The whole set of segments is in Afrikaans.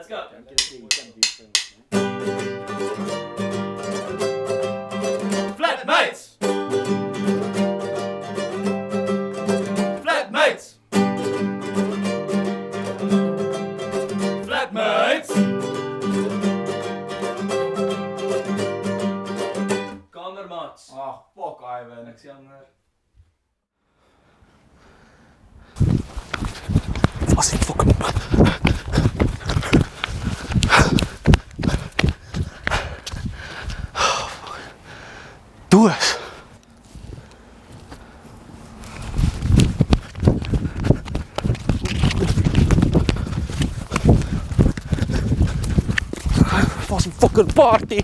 Let's go. Flatmates! Flatmates! Flatmates! Kamermaats. Ag, fuck Ivan. Niks jammer. Was die fucking... Doos. Was een fucking party.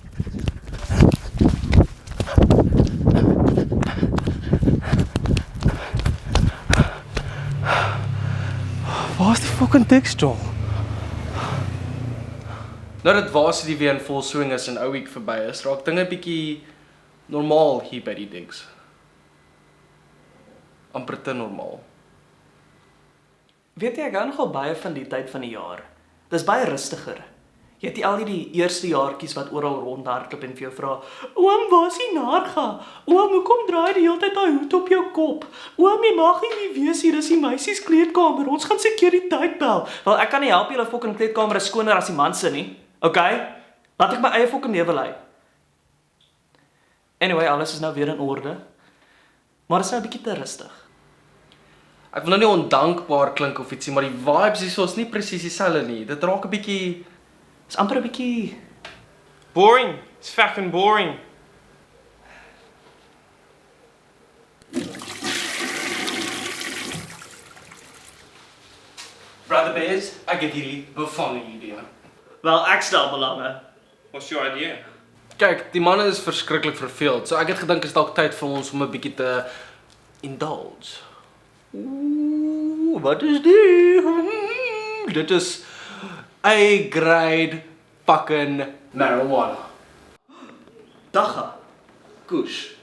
Waar is die fucking tekstjol? Nou dat Varsity weer in vol swing is en ou week verby is, raak dinge bietjie normaal hier by die digs. Amper te normaal. Weet jy, ek hou nogal baie van die tyd van die jaar. Dis baie rustiger. Jy het nie al die eerste jaartjies wat oral rondhardloop en vir jou vra, oom, waar is die narga? Oom, hoekom draai die hele tyd daai hoed op jou kop? Oom, jy mag nie wees hier, dis die meisies kleedkamer, ons gaan sekuriteit bel. Wel, ek kan nie help julle fucking kleedkamer is skoner as die man se nie. Okay? Laat ek my eie fucking lewe lei. Anyway, alles is nou weer in orde. Maar is nou 'n bietjie te rustig. Ek wil nou nie ondankbaar klink of ietsie, maar die vibes hier is nie presies dieselfde nie. Dit raak 'n bietjie Is amper 'n bietjie Boring. It's fucking boring. Brother Bears, ek het hierdie bevange idee. wel, ek stel belange. What's your idea? Kyk, die manne is verskriklik verveeld. So ek het gedink is dalk tyd vir ons om 'n bietjie te indulge. Ooh, wat is dit? Dit is A-grade fucking marijuana. Dagga. Kush.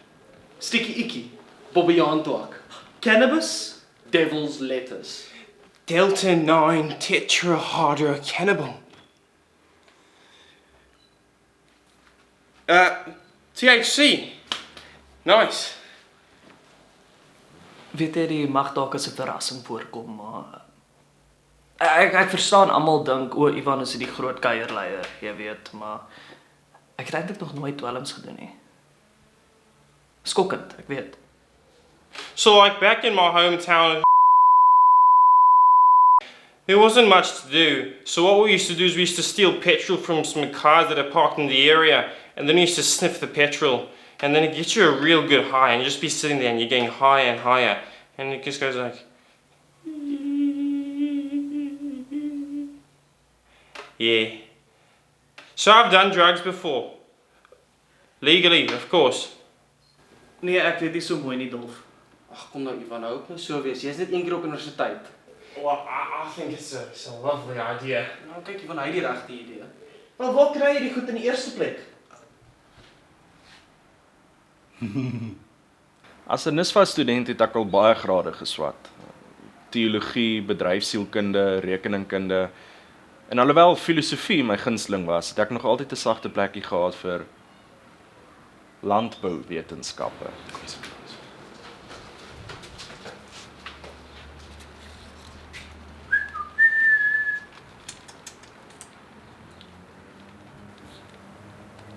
Sticky icky. Bobbejaantoak. Cannabis? Devil's lettuce. Delta 9 tetrahydrocannabinol. THC. Nice. Weet jy, die mag dalk as 'n verrassing voorkom, maar ek verstaan almal dink o, Ivan is die groot kuierleier, jy weet, maar ek het eintlik nog nooit dwelms gedoen nie. Skokkend, ek weet. So like back in my hometown, there wasn't much to do. So what we used to do is we used to steal petrol from some cars that are parked in the area, and then we used to sniff the petrol, and then it gets you a real good high, and you just be sitting there and you're getting higher and higher, and it just goes like, yeah. So I've done drugs before, legally, of course. Nee, ek weet nie so mooi nie, Dolf. Ag kom nou Ivan, hou op nou so wees. Jy's net een keer op universiteit. Well, I think it's a lovely idea. Nou kyk Ivan, hy het die regte idee. Maar waar kry jy die goed in die eerste plek? As 'n NISFA student het ek al baie grade geswat. Teologie, bedryfsielkunde, rekeningkunde. En alhoewel filosofie my gunsteling was, het ek nog altyd 'n sagte plekkie gehad vir landbouwetenskappe.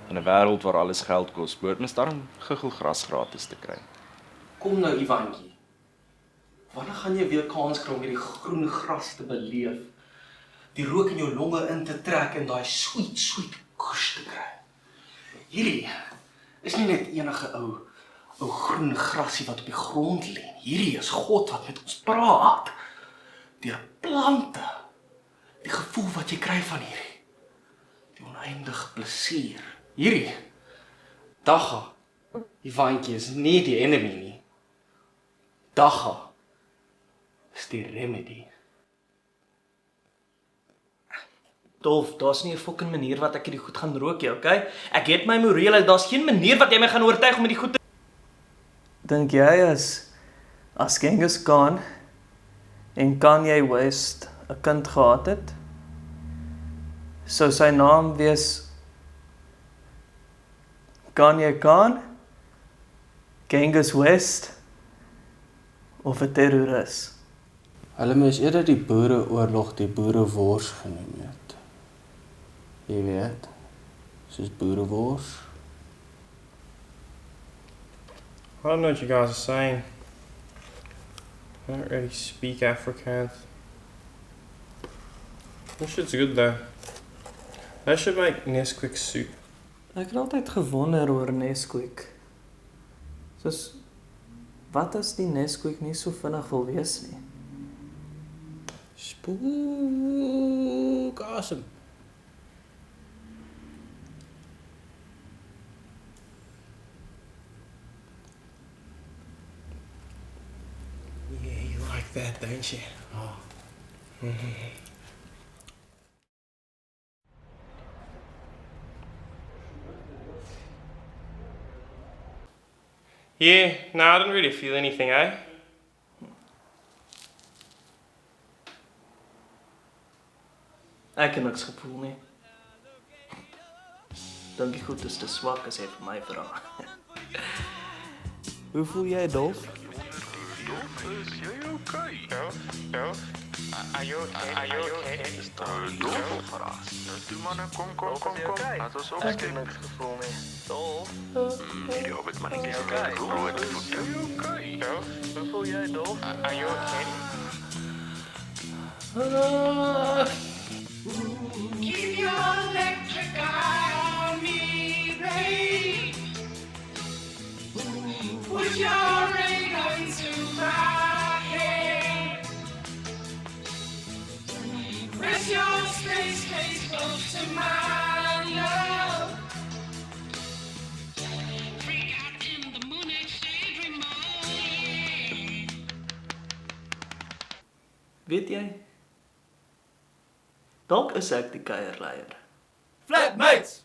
In 'n wêreld waar alles geld kos, behoort mens daarom guggelgras gratis te kry. Kom nou Ivantjie. Wanneer gaan jy weer kans kry om hierdie groen gras te beleef? Die rook in jou longe in te trek en daai sweet koes te kry. Hierdie is nie net enige ou groen grasie wat op die grond lê. Hierdie is God wat met ons praat. Deur plante. Die gevoel wat jy kry van hierdie. Die oneindige plesier. Hierdie. Dagga. Ivantjie is nie die enemy nie. Dagga is die remedy. Dolf, daar's nie 'n fucking manier wat ek hierdie goed gaan rook nie, okay? Ek het my morele, daar's geen manier wat jy my gaan oortuig om hierdie goed te... Dink jy as Genghis Khan en Kanye West 'n kind gehad het, Sou sy naam wees Kanye Khan, Genghis West of 'n terroris? Hulle moes eerder die boereoorlog die boerewors genoem het. Jy weet, soos boerewors. I don't know what you guys are saying. I don't really speak Afrikaans. This shit's good though. They should make Nesquik soup. Ek het altyd gewonder oor Nesquik. Soos, wat as die Nesquik nie so vinnig wil wees nie? Spook awesome. Yeah, you like that, don't you? Oh. Yeah, no, I didn't really feel anything, eh? Ek het niks gevoel nie. Dink die goed is te swak as jy vir my vra. Hoe voel jy, Dolf? Is jy okay? Dolph? Are you okay? Dolf verras. Toe manne, kom. Laat ons Ek het niks gevoel nie. Dolf? hierdie hobbit mannetjie se groot voete. Okay. Dolph? Hoe voel jy, Dolf? Are you okay? Keep your electric eye on me, babe. Put your ring onto my head. Press your space close to my love. Freak out in the moonlight shade remote. Weet jy? Dalk is ek die kuierleier. Flatmates.